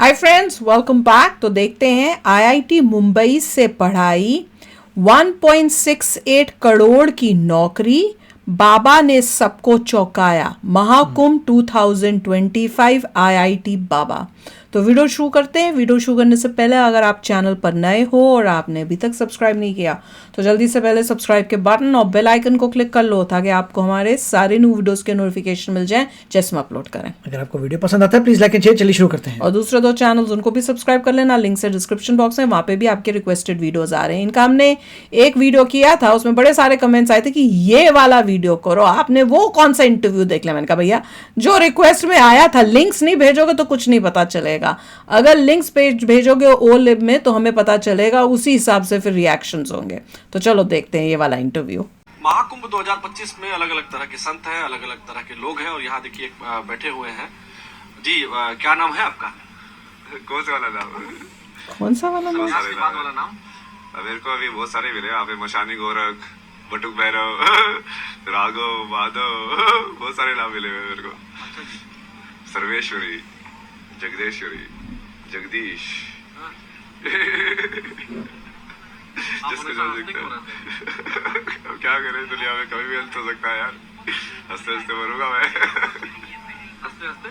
Hi friends, welcome back. तो देखते हैं आईआईटी मुंबई से पढ़ाई, 1.68 करोड़ की नौकरी, बाबा ने सबको चौंकाया, महाकुंभ 2025 आईआईटी बाबा। तो वीडियो शुरू करते हैं। वीडियो शुरू करने से पहले अगर आप चैनल पर नए हो और आपने अभी तक सब्सक्राइब नहीं किया तो जल्दी से पहले सब्सक्राइब के बटन और बेल आइकन को क्लिक कर लो ताकि आपको हमारे सारे न्यू वीडियोस के नोटिफिकेशन मिल जाएं जैसे हम अपलोड करें। अगर आपको वीडियो पसंद आता है प्लीज लाइक एंड शेयर। चलिए शुरू करते हैं। और दूसरे दो चैनल्स उनको भी सब्सक्राइब कर लेना, लिंक से डिस्क्रिप्शन बॉक्स में, वहां पे भी आपके रिक्वेस्टेड वीडियोस आ रहे हैं। इनका हमने एक वीडियो किया था, उसमें बड़े सारे कमेंट्स आए थे कि ये वाला वीडियो करो, आपने वो कौन सा इंटरव्यू देख लिया। मैंने कहा भैया जो रिक्वेस्ट में आया था, लिंक्स नहीं भेजोगे तो कुछ नहीं पता चलेगा। अगर लिंक्स भेजोगे ओ लिब में तो हमें पता चलेगा, उसी हिसाब से फिर रिएक्शंस होंगे। तो चलो देखते हैं ये वाला इंटरव्यू। महाकुंभ 2025 में अलग अलग तरह के संत हैं, अलग अलग तरह के लोग हैं और यहाँ देखिए बैठे हुए हैं जी। क्या नाम है आपका? कौन सा वाला नाम? कौन सा वाला नाम? इसके बाद वाला नाम? मेरे को अभी बहुत सारे मिले यहाँ पे। मशानी गोरख, बटुक भैरव, राघव, माधव, बहुत सारे नाम मिले हुए मेरे को। अच्छा जी। सर्वेश्वरी, जगदेश्वरी, जगदीश। जिसको जो दिखता है। अब क्या करें, दुनिया में कभी भी अंत हो सकता है यार। हंसते हंसते मरूंगा मैं। हंसते हंसते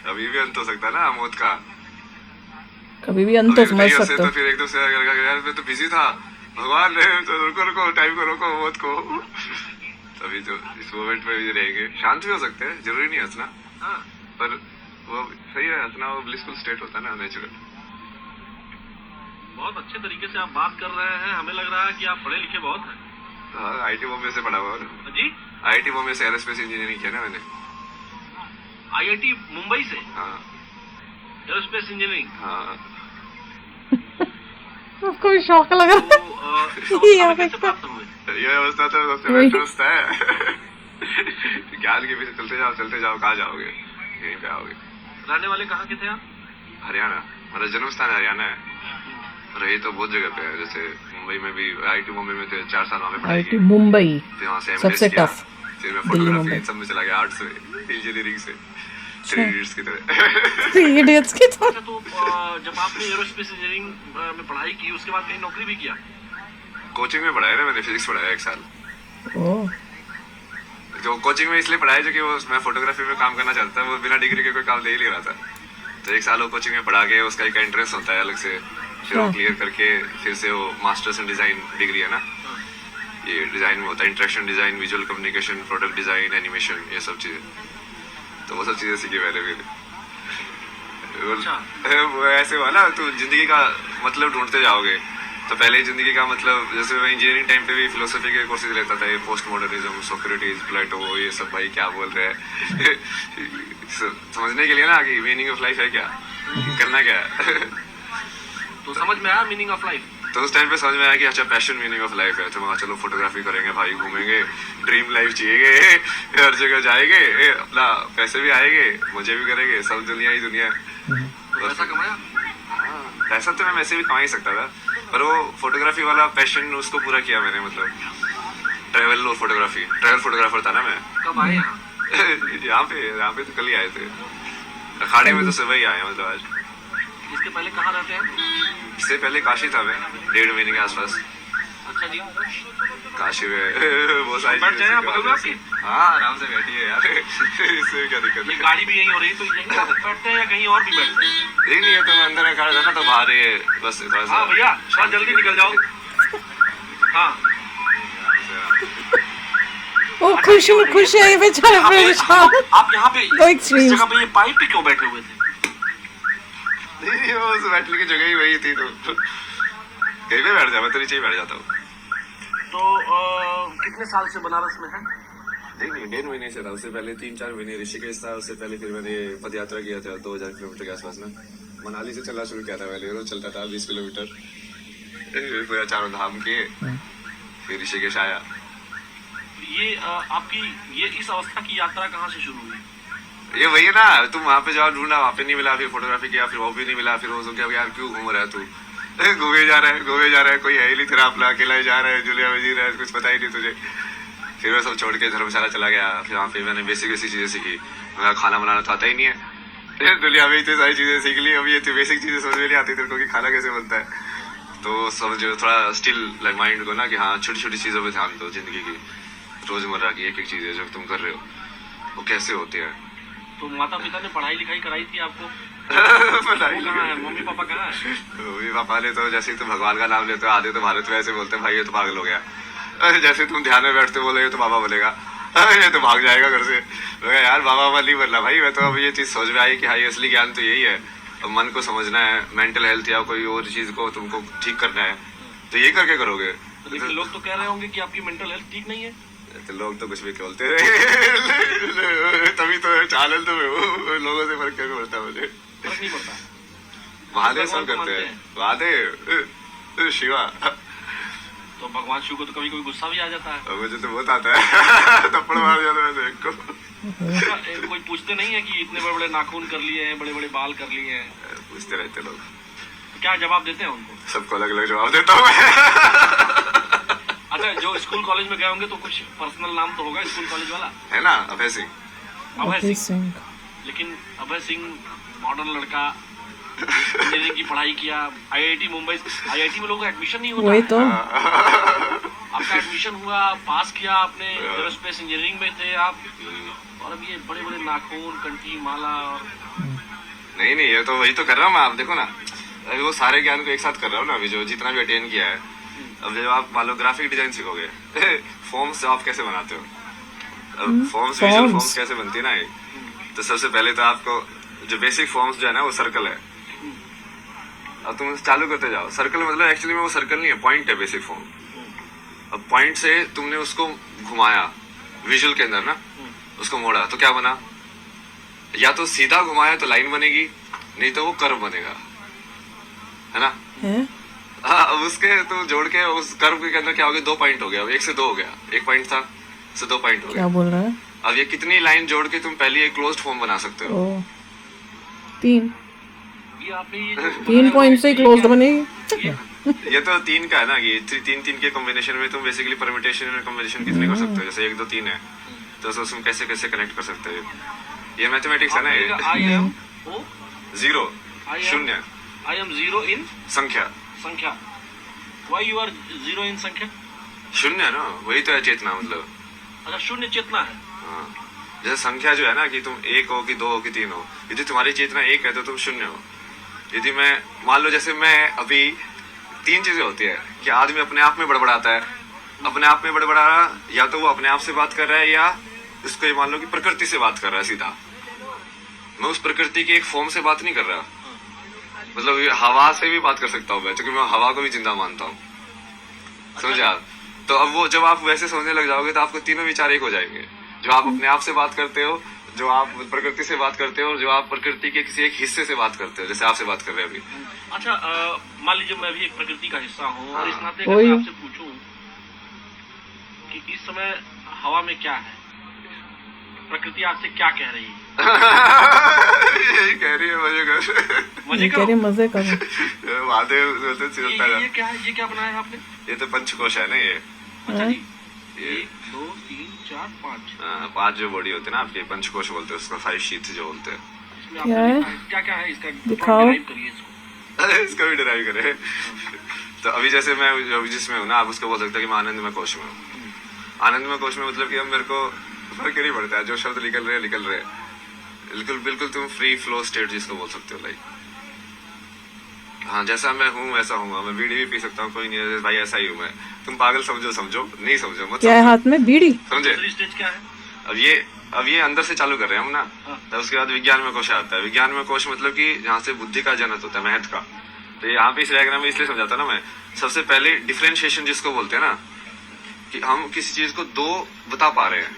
अभी भी अंत हो सकता है ना मौत का। कभी भी अंत तो समझ नहीं हंसे सकते तो हो। फिर एक दूसरे यार मैं तो बिजी था, भगवान ने तो रुको रुको, टाइम को रोको मौत को। तभी तो इस मोमेंट में भी रहेंगे। शांत भी हो सकते हैं, जरूरी नहीं हंसना। हाँ, पर वो सही है, हंसना वो ब्लिसफुल स्टेट होता है ना, नेचुरल। बहुत अच्छे तरीके से आप बात कर रहे हैं। हमें लग रहा है कि आप पढ़े लिखे बहुत हैं। हाँ, आईआईटी बॉम्बे से पढ़ा हुआ हूँ। जी, आईआईटी बॉम्बे से एरोस्पेस इंजीनियरिंग किया ना मैंने। आईआईटी मुंबई से हाँ एरोस्पेस इंजीनियरिंग। हाँ। उसको भी शौक लग रहा है। इस अवस्था में कैसे प्राप्त हुए? ये अवस्था तो सबसे बेस्ट अवस्था है। ज्ञान के पीछे चलते जाओ, कहाँ जाओगे? यहीं पे आओगे। रहने वाले कहाँ के थे आप? हरियाणा, मेरा जन्म स्थान हरियाणा है। रही तो बहुत जगह पे है, जैसे मुंबई में भी आईआईटी मुंबई में थे, 4 साल वहाँ पे पढ़ाई आईआईटी की। मुंबई फिर वहाँ से सबसे एमएस किया। टफ। फिर मैं दिल्ली, फोटोग्राफी मुंबई। सब में चला गया, आर्ट्स में, इंजीनियरिंग से, 3 इडियट्स की तरह। 3 इडियट्स की तरह। अच्छा, तो जब आपने एरोस्पेस इंजीनियरिंग में पढ़ाई की उसके बाद कहीं नौकरी भी किया? कोचिंग में पढ़ाया ना मैंने, फिजिक्स पढ़ाया 1 साल। ओह, जो कोचिंग में इसलिए पढ़ाया जो कि वो मैं फोटोग्राफी में काम करना चाहता था, वो बिना डिग्री के कोई काम दे ही नहीं रहा था। तो 1 साल वो कोचिंग में पढ़ा के उसका एक एंट्रेंस होता है अलग से, फिर वो क्लियर करके फिर से वो मास्टर्स इन डिजाइन डिग्री है ना, ये डिजाइन में होता है, interaction design, visual communication, product design, animation, ये सब चीजें। तो वो सब चीजें सीखी मैंने फिर। वो ऐसे हुआ ना, तो जिंदगी का मतलब ढूंढते जाओगे। तो पहले जिंदगी का मतलब, जैसे मैं इंजीनियरिंग टाइम पे भी फिलोसफी के कोर्सेज लेता था, ये पोस्ट मॉडर्निज्म, सोक्रेटिस, प्लेटो, ये सब भाई क्या बोल रहे हैं। समझने के लिए ना कि मीनिंग ऑफ लाइफ है क्या, करना क्या है। तो समझ में आया मीनिंग ऑफ लाइफ? तो उस टाइम पे समझ में आया कि अच्छा पैशन मीनिंग ऑफ लाइफ है। तो मैं चलो फोटोग्राफी करेंगे भाई, घूमेंगे, ड्रीम लाइफ जिएंगे, हर जगह जाएंगे, अपना पैसे भी आएंगे, मजे भी करेंगे, सब दुनिया ही दुनिया है। पैसा कमाया? हाँ, पैसा तो मैं वैसे भी कमा ही सकता था, पर वो फोटोग्राफी वाला पैशन उसको पूरा किया मैंने। मतलब ट्रैवल और फोटोग्राफी, ट्रैवल फोटोग्राफर था ना मैं। कब आए यहाँ? यहाँ पे तो कल ही आए थे। अखाड़े में तो सुबह ही आए, मतलब आज। इसके पहले कहाँ रहते हैं? इससे पहले काशी था मैं, 1.5 महीने के आसपास। अच्छा जी। काशी में बहुत सारी बैठ जाए आप, बगल में आपके? हाँ, आराम से बैठिए यार। इससे क्या दिक्कत ये है? गाड़ी भी यहीं हो रही तो यहीं बैठते हैं या कहीं और भी बैठते हैं? नहीं है तो मैं अंदर में खड़ा था ना, तो बाहर ये बस थोड़ा सा। हाँ भैया, हाँ जल्दी निकल जाओ। हाँ, वो खुश है ये बेचारा परेशान। आप यहाँ पे दो इस extremes। जगह पे ये पाइप पे क्यों बैठे हुए थे? नहीं, वो उस बैठने की जगह ही वही थी, तो कहीं पे बैठ जा, मैं तो नीचे ही बैठ जाता हूँ। तो कितने साल से बनारस में है? नहीं 1.5 महीने से था। उससे पहले 3-4 महीने ऋषिकेश था। उससे पहले फिर मैंने पद यात्रा किया था 2000 किलोमीटर के आसपास में। मनाली से चलना शुरू किया था पहले, रोज चलता था 20 किलोमीटर, पूरा 4 धाम किए, फिर ऋषिकेश आया। ये आपकी ये इस अवस्था की यात्रा कहाँ से शुरू हुई? ये वही है ना, तुम वहाँ पे जाओ, ढूंढा, वहाँ पे नहीं मिला, फिर फोटोग्राफी किया, फिर वो भी नहीं मिला, फिर वो क्या यार क्यों घूम रहा है तू, घूमे जा रहा है, कोई है ही नहीं तेरा, अपना अकेला ही जा रहा है, जुलिया में जी रहा है, कुछ पता ही नहीं तुझे। फिर मैं सब छोड़ के धर्मशाला चला गया। फिर वहाँ पे मैंने बेसिक चीजें सीखी। मेरा खाना बनाना तो आता ही नहीं है, दुनिया में इतनी सारी चीजें सीख ली, अभी ये बेसिक चीजें समझ में नहीं आती तेरे को कि खाना कैसे बनता है। तो समझो थोड़ा स्टिल लाइक माइंड को ना कि हाँ छोटी छोटी चीजों पे ध्यान दो, जिंदगी की रोजमर्रा की एक एक चीजें जो तुम कर रहे हो वो कैसे होती है। तो माता पिता ने पढ़ाई लिखाई कराई थी आपको? पढ़ाई वो कहाँ है? मम्मी पापा कहाँ है? मम्मी पापा ने तो जैसे ही तुम भगवान का नाम लेते हो आधे तो भारत में ऐसे बोलते हैं भाई ये तो पागल हो गया, जैसे तुम ध्यान में बैठते बोले ये तो बाबा बोलेगा, ये तो भाग जाएगा घर से। यार बाबा बाबा नहीं बनना भाई, मैं तो अब ये चीज समझ में आई कि हाँ असली ज्ञान तो यही है, अब मन को समझना है, मेंटल हेल्थ या कोई और चीज को तुमको ठीक करना है तो ये करके करोगे। लेकिन लोग तो कह रहे होंगे कि आपकी मेंटल हेल्थ ठीक नहीं है। तो लोग तो कुछ भी बोलते रहे तभी तो चैनल तो लोगों से फर्क क्या पड़ता है, मुझे फर्क नहीं पड़ता। महादेव सब करते हैं, महादेव शिवा। तो भगवान शिव को तो कभी कभी गुस्सा भी आ जाता है। मुझे तो बहुत आता है थप्पड़ मार जाता है एक को। कोई पूछते नहीं है कि इतने बड़े बड़े नाखून कर लिए हैं, बड़े बड़े बाल कर लिए हैं? पूछते रहते लोग। क्या जवाब देते हैं उनको? सबको अलग अलग जवाब देता हूँ मैं। अच्छा, जो स्कूल कॉलेज में गए होंगे तो कुछ पर्सनल नाम तो होगा स्कूल कॉलेज वाला, है ना? अभय सिंह। अभय सिंह। लेकिन अभय सिंह मॉडर्न लड़का, इंजीनियरिंग की पढ़ाई किया, आईआईटी मुंबई, आईआईटी में लोगों का एडमिशन नहीं होता। वही तो आपका एडमिशन हुआ, पास किया आपने, एरोस्पेस इंजीनियरिंग में थे आप, और अब ये बड़े बड़े नाखून, कंठी, माला। और नहीं नहीं, ये तो वही तो कर रहा हूँ मैं। आप देखो ना, अभी वो सारे ज्ञान को एक साथ कर रहा हूँ ना, अभी जो जितना भी अटेन किया है। अब जब आप मान लो ग्राफिक डिजाइन सीखोगे, फॉर्म्स आप कैसे बनाते हो, फॉर्म्स विजुअल फॉर्म्स कैसे बनती है ना, तो सबसे पहले तो आपको जो बेसिक फॉर्म्स जो है ना वो सर्कल है। अब तुम चालू करते जाओ, सर्कल मतलब एक्चुअली में वो सर्कल नहीं है, पॉइंट है बेसिक फॉर्म। अब पॉइंट से तुमने उसको घुमाया विजुअल के अंदर ना, उसको मोड़ा तो क्या बना, या तो सीधा घुमाया तो लाइन बनेगी, नहीं तो वो कर्व बनेगा, है ना? हाँ, अब उसके तुम जोड़ के उस कर्व के अंदर क्या हो गया, 2 पॉइंट हो गया, अब 1 से 2 हो गया, 1 पॉइंट था से 2 पॉइंट हो गया। क्या बोल रहा है? अब ये कितनी लाइन जोड़ के तुम पहले एक क्लोज्ड फॉर्म बना सकते हो? 3 ये आपने ये जो 3 पॉइंट से क्लोज्ड बनेगी। ये तो 3 का है ना, ये 3 के कॉम्बिनेशन में तुम बेसिकली परम्यूटेशन और कॉम्बिनेशन कितने कर सकते हो, जैसे 1 2 3 है तो उसमें कैसे कैसे कनेक्ट कर सकते हो। ये मैथमेटिक्स है ना, ये आई एम ओ 0 शून्य, आई एम 0 इन संख्या, संख्या। व्हाई यू आर 0 इन संख्या? शून्य ना, वही तो है चेतना मतलब। अच्छा, शून्य चेतना है। हाँ, जैसे संख्या जो है ना कि तुम 1 हो कि 2 हो कि 3 हो, यदि तुम्हारी चेतना 1 है तो तुम शून्य हो। यदि मैं मान लो जैसे मैं अभी 3 चीजें होती है कि आदमी अपने आप में बड़बड़ाता है, अपने आप में बड़बड़ा रहा, या तो वो अपने आप से बात कर रहा है या उसको ये मान लो कि प्रकृति से बात कर रहा है सीधा। मैं उस प्रकृति की एक फॉर्म से बात नहीं कर रहा, मतलब ये हवा से भी बात कर सकता हूँ मैं, क्योंकि मैं हवा को भी जिंदा मानता हूँ, समझे आप? तो अब वो जब आप वैसे समझने लग जाओगे तो आपको तीनों विचार एक हो जाएंगे, जो आप अपने आप से बात करते हो, जो आप प्रकृति से बात करते हो, और जो आप प्रकृति के किसी एक हिस्से से बात करते हो, जैसे आपसे बात कर रहे हैं अभी। अच्छा, मान लीजिए मैं भी एक प्रकृति का हिस्सा हूँ, और इस नाते वही। अगर मैं आपसे पूछूं कि इस समय हवा में क्या है, प्रकृति आपसे क्या कह रही है? यही कह रही है मजे कर, मजे कह रहे करो। मजे करो। महादेव चलता ये क्या है, ये क्या बनाया है आपने? ये तो पंचकोश है ना, ये अच्छा जी, ये 1 2 3 4 5 5 जो बॉडी होते हैं ना आपके, पंचकोश बोलते हैं उसको, 5 शीथ जो बोलते हैं। इसमें क्या आपने है? लिखा है, क्या क्या है इसका? दिखाओ। describe करिए इसको। अरे इसका भी डिराइव करे। तो अभी जैसे मैं अभी जिसमें हूँ ना, आप उसको बोल सकते हैं कि मैं आनंदमय कोश में हूँ। आनंदमय कोश में मतलब कि अब मेरे को फर्क नहीं पड़ता है, जो शब्द निकल रहे हैं, बिल्कुल बिल्कुल तुम फ्री फ्लो स्टेट जिसको बोल सकते हो, लाइक हाँ जैसा मैं हूँ वैसा हूँ, मैं बीड़ी भी पी सकता हूँ, कोई नहीं है भाई, ऐसा ही हूँ मैं। तुम पागल समझो समझो, नहीं समझो मत क्या है समझो। हाथ में? बीड़ी। समझे? दूसरी स्टेज क्या है? अब ये अंदर से चालू कर रहे हैं हम ना, तब उसके बाद विज्ञान में कोश आता है। विज्ञान में कोश मतलब कि जहाँ से बुद्धि का जनक होता है, महत्व का। तो यहाँ पे इस डायग्राम में इसलिए समझाता ना मैं, सबसे पहले डिफरेंशिएशन जिसको बोलते हैं ना, कि हम किसी चीज को 2 बता पा रहे हैं।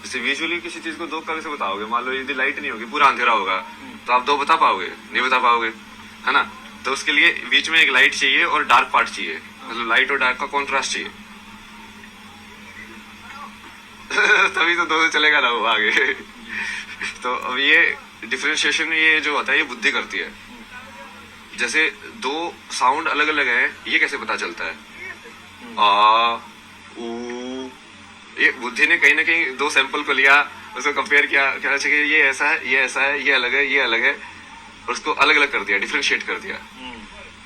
जैसे विजुअली किसी चीज को 2 कलर से बताओगे, मान लो यदि लाइट नहीं होगी, पूरा अंधेरा होगा, तो आप 2 बता पाओगे? नहीं बता पाओगे, है ना? तो उसके लिए बीच में एक लाइट चाहिए और डार्क पार्ट चाहिए, मतलब लाइट और डार्क का कॉन्ट्रास्ट चाहिए। तभी तो 2 से चलेगा ना वो आगे। तो अब ये डिफरेंशिएशन ये जो होता है ये बुद्धि करती है। जैसे 2 साउंड अलग अलग है, ये कैसे पता चलता है? आ ऊ, ये बुद्धि ने कहीं ना कहीं 2 सैंपल को लिया उसको कंपेयर किया, कहना चाहिए ये ऐसा है, ये ऐसा है, ये अलग है, ये अलग है, और उसको अलग अलग कर दिया, डिफरेंशिएट कर दिया,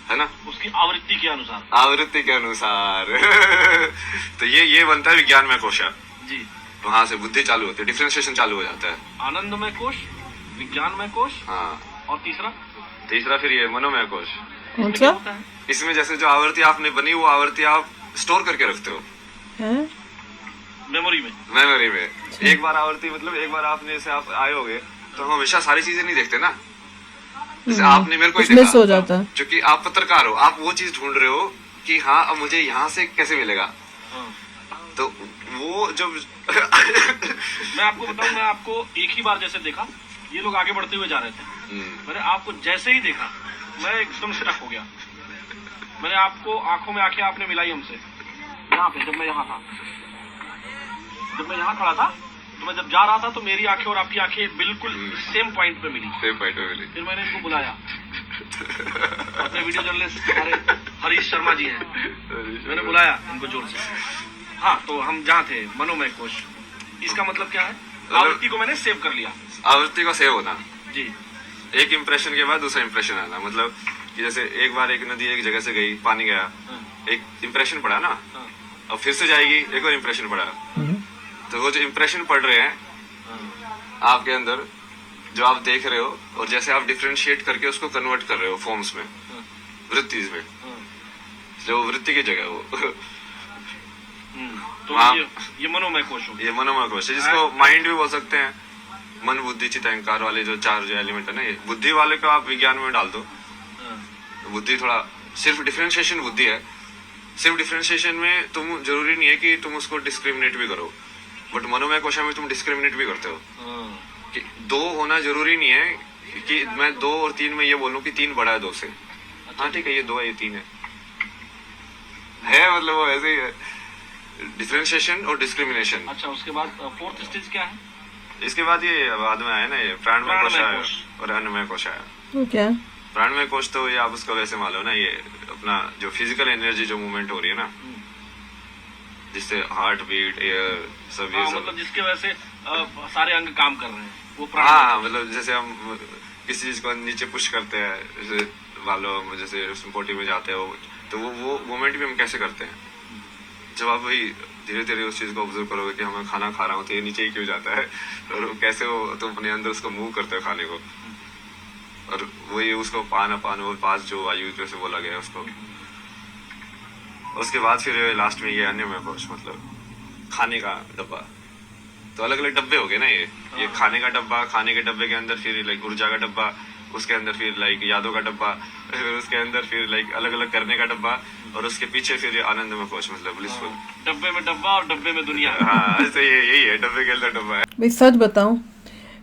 है ना, उसकी आवृत्ति के अनुसार। आवृत्ति के अनुसार। तो ये बनता है विज्ञानमय कोश जी। वहां से बुद्धि चालू होती है, डिफरेंशिएशन चालू हो जाता है। आनंदमय कोश, विज्ञानमय कोश, हाँ, और तीसरा फिर ये मनोमय कोश। कौन क्या सा होता है? इसमें जैसे जो आवृत्ति आपने बनी वो आवृत्ति आप स्टोर करके रखते हो है? मेमोरी में। मेमोरी में। एक बार आवृत्ति मतलब एक बार आपने जैसे आप आए होगे तो हम हमेशा सारी चीजें नहीं देखते ना, जैसे आपने मेरे को ही उसमें देखा, सो जाता है। क्योंकि आप पत्रकार हो, आप वो चीज ढूंढ रहे हो कि हाँ अब मुझे यहाँ से कैसे मिलेगा, हाँ। तो वो जब मैं आपको बताऊं, मैं आपको एक ही बार जैसे देखा, ये लोग आगे बढ़ते हुए जा रहे थे, मैंने आपको जैसे ही देखा मैं एकदम से टक हो गया। मैंने आपको आंखों में आंखें आपने मिलाई हमसे, यहाँ पे जब मैं यहाँ था, जब मैं यहाँ खड़ा था, तो मैं जब जा रहा था तो मेरी आंखें और आपकी आंखें बिल्कुल सेम पॉइंट पे मिली। फिर मैंने इनको बुलाया, अपने वीडियो जर्नलिस्ट हमारे हरीश शर्मा जी हैं, मैंने बुलाया इनको जोर से। हाँ, तो हम जहाँ थे मनोमय कोश, इसका मतलब क्या है? आवृत्ति को मैंने सेव कर लिया। आवृत्ति का सेव होना जी। एक इंप्रेशन के बाद दूसरा इंप्रेशन आना, मतलब कि जैसे एक बार एक नदी एक जगह से गई, पानी गया, एक इंप्रेशन पड़ा ना, अब फिर से जाएगी, एक और इंप्रेशन पड़ा, तो वो जो इंप्रेशन पड़ रहे हैं आपके अंदर, जो आप देख रहे हो, और जैसे आप डिफरेंशिएट करके उसको कन्वर्ट कर रहे हो फॉर्म्स में, वृत्तिज में, जो वृत्ति की जगह वो तो ये मनोमय कोश हो, ये मनोमय कोश है, जिसको माइंड भी बोल सकते हैं। मन बुद्धि चित्त अहंकार वाले जो चार जो एलिमेंट है ना, ये बुद्धि वाले को आप विज्ञान में डाल दो, तो बुद्धि थोड़ा सिर्फ डिफरेंशिएशन बुद्धि है। सिर्फ डिफरेंशिएशन में तुम जरूरी नहीं है कि तुम उसको डिस्क्रिमिनेट भी करो, बट मनोमय कोश में तुम डिस्क्रिमिनेट भी करते हो कि दो होना जरूरी नहीं है कि मैं 2 और 3 में ये बोलूं कि 3 बड़ा है 2 से। हाँ ठीक है, ये 2 है, ये 3 है मतलब वो ऐसे ही है, डिफरेंशिएशन और डिस्क्रिमिनेशन। अच्छा, उसके बाद फोर्थ स्टेज क्या है? इसके बाद ये बाद में आया ना, ये प्राणमय कोश आया और अन्नमय कोश आया। तो क्या प्राणमय कोश तो ये आप उसको वैसे मान लो ना, ये अपना जो फिजिकल एनर्जी जो मूवमेंट हो रही है ना, जिससे हार्ट बीट, एयर सब ये सब, मतलब जिसके वजह से सारे अंग काम कर रहे हैं, वो प्राण। हाँ, मतलब जैसे हम किसी चीज को नीचे पुश करते हैं, जैसे मान लो जैसे पोटी में जाते हो, तो वो मूवमेंट भी हम कैसे करते हैं, जब आप वही धीरे धीरे उस चीज को ऑब्जर्व करोगे कि हमें खाना खा रहा हूँ तो ये नीचे ही क्यों जाता है, और कैसे वो तुम अपने अंदर उसको मूव करते हो खाने को, और वही उसको पान वो पास जो वायु जैसे बोला गया उसको। उसके बाद फिर लास्ट में ये अन्नमय कोश, मतलब खाने का डब्बा। तो अलग अलग डब्बे हो गए ना, ये खाने का डब्बा, खाने के डब्बे के अंदर फिर लाइक ऊर्जा का डब्बा, उसके अंदर फिर लाइक यादों का डब्बा, फिर उसके अंदर फिर लाइक अलग अलग करने का डब्बा, और उसके पीछे फिर आनंदमय कोश, मतलब ब्लिसफुल। डब्बे में डब्बा और डब्बे में दुनिया। हाँ, ऐसे यही है, डब्बे के अंदर डब्बा है। भाई सच बताऊं,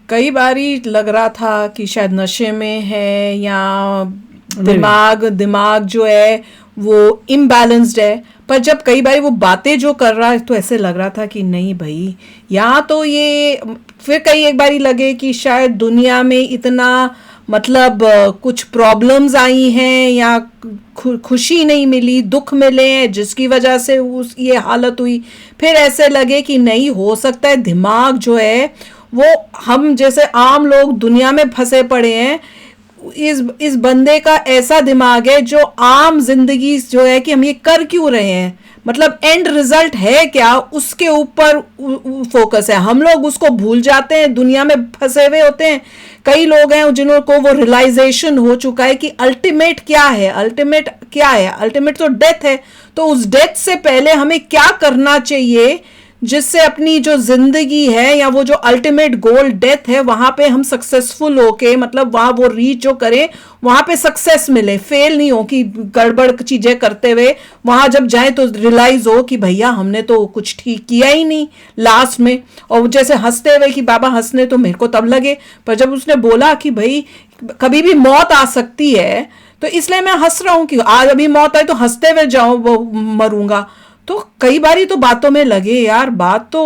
कई बारी लग रहा था कि शायद नशे में है या दिमाग जो है वो इम्बैलेंस्ड है, पर जब कई बार वो बातें जो कर रहा है तो ऐसे लग रहा था कि नहीं भाई, यहाँ तो ये फिर कई एक बारी लगे कि शायद दुनिया में इतना मतलब कुछ प्रॉब्लम्स आई हैं या खुशी नहीं मिली, दुख मिले हैं जिसकी वजह से उस ये हालत हुई। फिर ऐसे लगे कि नहीं हो सकता है दिमाग जो है वो, हम जैसे आम लोग दुनिया में फंसे पड़े हैं, इस बंदे का ऐसा दिमाग है जो आम जिंदगी जो है कि हम ये कर क्यों रहे हैं, मतलब एंड रिजल्ट है क्या, उसके ऊपर फोकस है। हम लोग उसको भूल जाते हैं, दुनिया में फंसे हुए होते हैं। कई लोग हैं जिन्हों को वो रियलाइजेशन हो चुका है कि अल्टीमेट क्या है, अल्टीमेट तो डेथ है। तो उस डेथ से पहले हमें क्या करना चाहिए जिससे अपनी जो जिंदगी है या वो जो अल्टीमेट गोल डेथ है वहां पे हम सक्सेसफुल होके, मतलब वहां वो रीच जो करें वहां पे सक्सेस मिले, फेल नहीं हो कि गड़बड़ चीजें करते हुए वहां जब जाए तो रियलाइज हो कि भैया हमने तो कुछ ठीक किया ही नहीं लास्ट में। और जैसे हंसते हुए कि बाबा हंसने तो मेरे को तब लगे, पर जब उसने बोला कि भाई कभी भी मौत आ सकती है तो इसलिए मैं हंस रहा हूं कि आज अभी मौत आई तो हंसते हुए जाऊं, वो मरूंगा। तो कई बारी तो बातों में लगे यार बात तो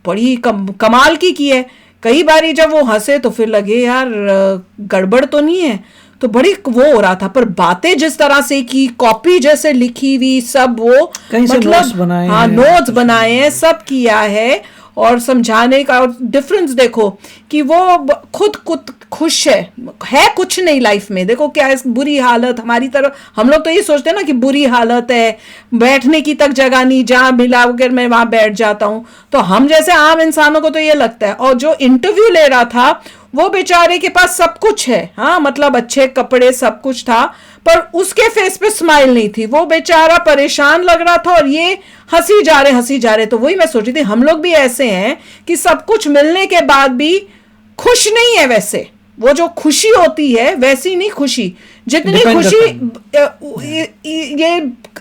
बड़ी कमाल की है। कई बारी जब वो हंसे तो फिर लगे यार गड़बड़ तो नहीं है, तो बड़ी वो हो रहा था। पर बातें जिस तरह से की, कॉपी जैसे लिखी हुई सब वो, कहीं से मतलब नोट्स बनाए हाँ हैं, नोट्स बनाए हैं, सब किया है। और समझाने का, और डिफरेंस देखो कि वो खुद खुश है कुछ नहीं लाइफ में। देखो क्या है, बुरी हालत हमारी तरफ, हम लोग तो ये सोचते हैं ना कि बुरी हालत है, बैठने की तक जगह नहीं, जहां मिला अगर मैं वहां बैठ जाता हूं। तो हम जैसे आम इंसानों को तो ये लगता है। और जो इंटरव्यू ले रहा था वो बेचारे के पास सब कुछ है, हाँ मतलब अच्छे कपड़े सब कुछ था, पर उसके फेस पे स्माइल नहीं थी, वो बेचारा परेशान लग रहा था और ये हंसी जा रहे। तो वही मैं सोच रही थी, हम लोग भी ऐसे हैं कि सब कुछ मिलने के बाद भी खुश नहीं है। वैसे वो जो खुशी होती है वैसी नहीं खुशी, जितनी खुशी ये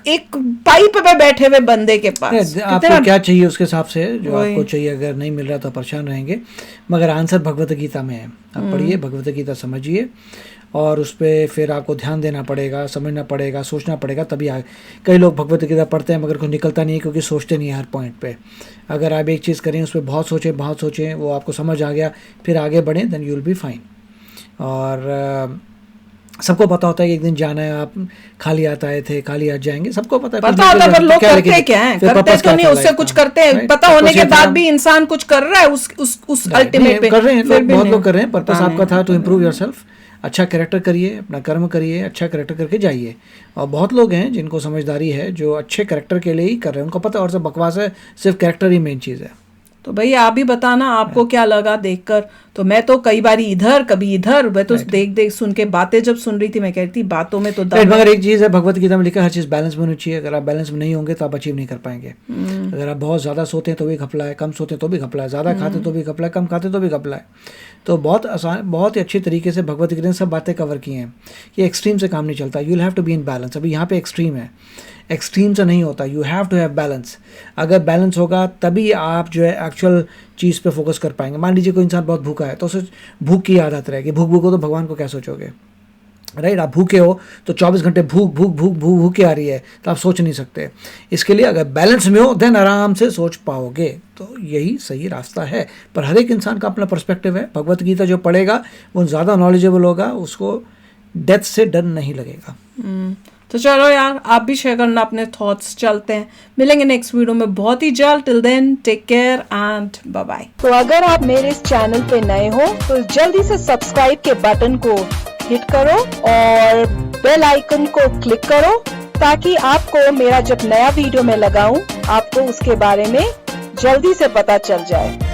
एक पाइप पे बैठे हुए बंदे के पास। आपको क्या चाहिए उसके हिसाब से जो आपको चाहिए, अगर नहीं मिल रहा तो परेशान रहेंगे, मगर आंसर भगवत गीता में है। आप पढ़िए, भगवत गीता समझिए और उस पर फिर आपको ध्यान देना पड़ेगा, समझना पड़ेगा, सोचना पड़ेगा, तभी आगे। कई लोग भगवत गीता पढ़ते हैं मगर कुछ निकलता नहीं है क्योंकि सोचते नहीं है हर पॉइंट पे। अगर आप एक चीज़ करें उस पर बहुत सोचें, वो आपको समझ आ गया, फिर आगे बढ़ें, then you will be fine. और सबको पता होता है कि एक दिन जाना है, आप खाली हाथ आए थे, खाली हाथ जाएंगे, सबको पता होता है, पर लोग करते क्या है, करते तो नहीं, उससे कुछ करते हैं, पता होने के बाद भी इंसान कुछ कर रहा है उस अल्टीमेट पे। कर रहे हैं, बहुत लोग कर रहे हैं। पर्पस आपका था टू इम्प्रूव योरसेल्फ, अच्छा कैरेक्टर करिए, अपना कर्म करिए, अच्छा कैरेक्टर करके जाइए। और बहुत लोग हैं जिनको समझदारी है, जो अच्छे कैरेक्टर के लिए ही कर रहे हैं, उनको पता है। और सब बकवास है, सिर्फ कैरेक्टर ही मेन चीज़ है। तो भैया आप भी बताना आपको क्या लगा देखकर। तो मैं तो कई बार इधर कभी इधर, मैं तो देख सुन के बातें जब सुन रही थी मैं कहती बातों में तो मगर एक चीज़ है, भगवत गीता में लिखा है हर चीज़ बैलेंस में होनी चाहिए। अगर आप बैलेंस में नहीं होंगे तो आप अचीव नहीं कर पाएंगे। अगर आप बहुत ज़्यादा सोते हैं तो भी घपला है, कम सोते तो भी घपला है, ज़्यादा खाते तो भी घपला है, कम खाते तो भी घपला है। तो बहुत आसान, बहुत ही अच्छी तरीके से भगवत गीता ने सब बातें कवर की हैं। ये एक्सट्रीम से काम नहीं चलता, you will have to be in balance. अभी यहाँ पे एक्सट्रीम है, एक्सट्रीम से नहीं होता, you have to have balance. अगर बैलेंस होगा तभी आप जो है एक्चुअल चीज़ पे फोकस कर पाएंगे। मान लीजिए कोई इंसान बहुत भूखा है तो उसे भूख की आदत रहेगी, भूखो तो भगवान को क्या सोचोगे, राइट? आप भूखे हो तो 24 घंटे भूख के आ रही है तो आप सोच नहीं सकते। इसके लिए अगर बैलेंस में हो देन आराम से सोच पाओगे, तो यही सही रास्ता है। पर हर एक इंसान का अपना पर्सपेक्टिव है। भगवत गीता जो पढ़ेगा वो ज़्यादा नॉलेजेबल होगा, उसको डेथ से डर नहीं लगेगा। तो चलो यार, आप भी शेयर करना अपने थॉट्स। चलते हैं, मिलेंगे नेक्स्ट वीडियो में बहुत ही जल्द। Till then take care and bye bye. तो अगर आप मेरे इस चैनल पे नए हो तो जल्दी से सब्सक्राइब के बटन को हिट करो और बेल आइकन को क्लिक करो, ताकि आपको मेरा जब नया वीडियो मैं लगाऊं आपको उसके बारे में जल्दी से पता चल जाए।